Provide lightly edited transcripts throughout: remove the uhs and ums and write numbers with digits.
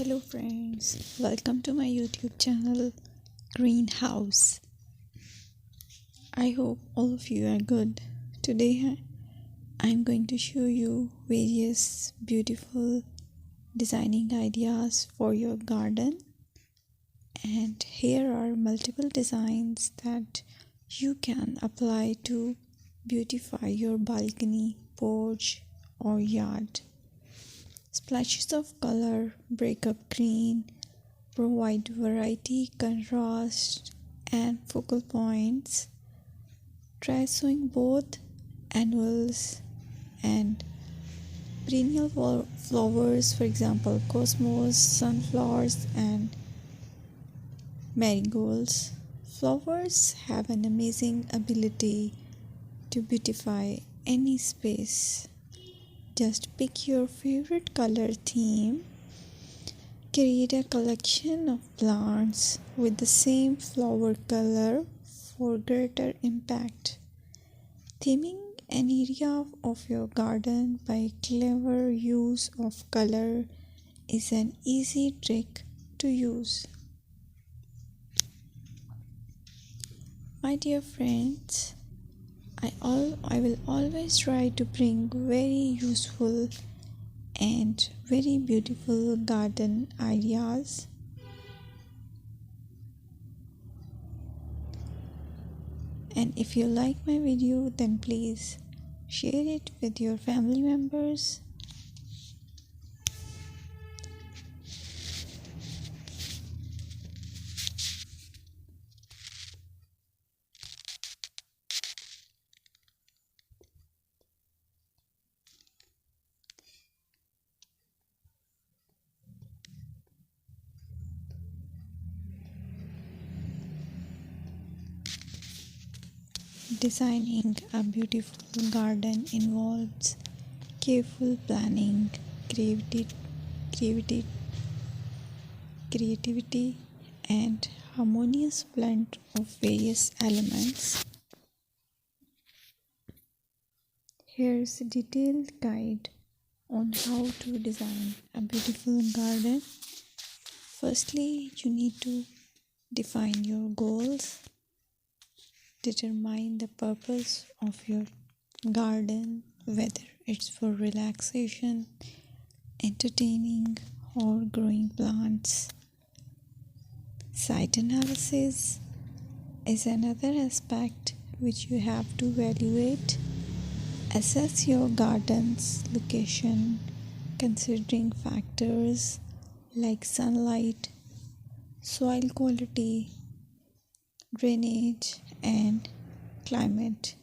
Hello friends, welcome to my YouTube channel Greenhouse. I hope all of you are good. Today I'm going to show you various beautiful designing ideas for your garden, and here are multiple designs that you can apply to beautify your balcony, porch or yard. Splashes of color break up green, provide variety, contrast, and focal points. Try sowing both annuals and perennial flowers, for example, cosmos, sunflowers, and marigolds. Flowers have an amazing ability to beautify any space. Just pick your favorite color theme. Create a collection of plants with the same flower color for greater impact. Theming an area of your garden by clever use of color is an easy trick to use. My dear friends, I will always try to bring very useful and very beautiful garden ideas. And if you like my video, then please share it with your family members. Designing a beautiful garden involves careful planning, creativity, creativity, and harmonious blend of various elements. Here's a detailed guide on how to design a beautiful garden. Firstly, you need to define your goals. Determine the purpose of your garden, whether it's for relaxation, entertaining, or growing plants. Site analysis is another aspect which you have to evaluate. Assess your garden's location, considering factors like sunlight, soil quality, drainage, and climate.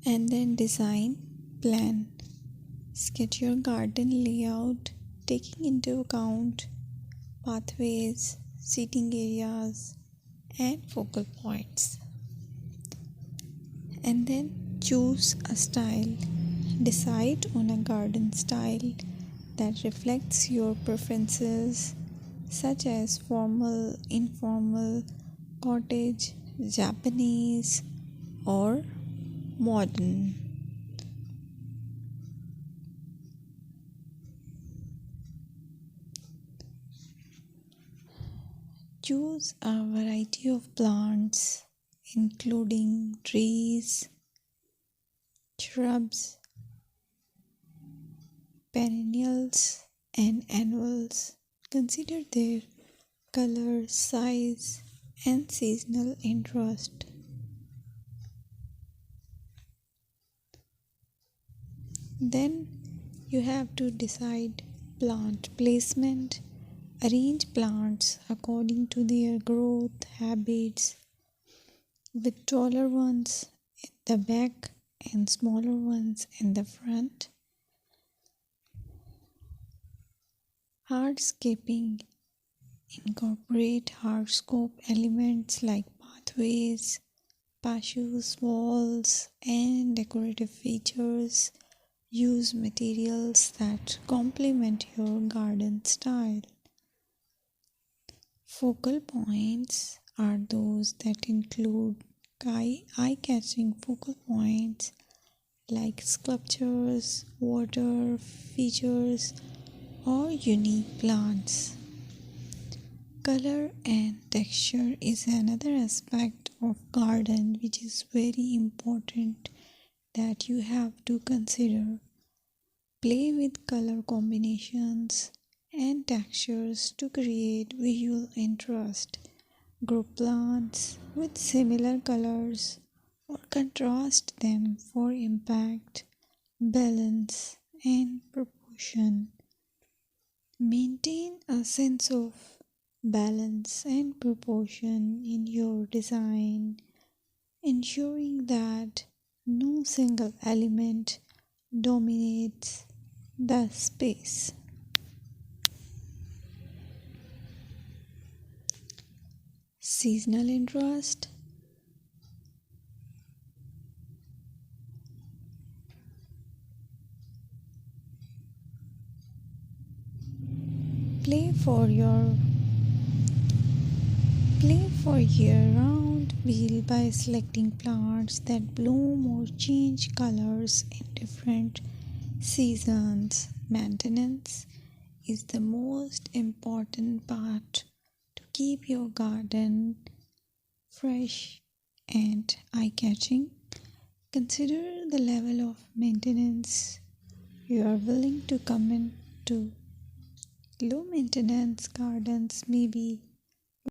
And then design, plan. Sketch your garden layout, taking into account pathways, seating areas, and focal points. And then choose a style. Decide on a garden style that reflects your preferences, such as formal, informal, cottage, Japanese, or modern. Choose a variety of plants, including trees, shrubs, perennials, and annuals. Consider their color, size, and seasonal interest. Then you have to decide plant placement. Arrange plants according to their growth habits, with taller ones in the back and smaller ones in the front. Hardscaping. Incorporate hardscape elements like pathways, patios, walls, and decorative features. Use materials that complement your garden style. Focal points are those that include eye-catching focal points like sculptures, water features, or unique plants. Color and texture is another aspect of garden which is very important that you have to consider. Play with color combinations and textures to create visual interest. Group plants with similar colors or contrast them for impact, balance, and proportion. Maintain a sense of balance and proportion in your design, ensuring that no single element dominates the space. Seasonal interest. Play for your Play for year-round wheel by selecting plants that bloom or change colors in different seasons. Maintenance is the most important part to keep your garden fresh and eye-catching. Consider the level of maintenance you are willing to commit to. Low maintenance gardens may be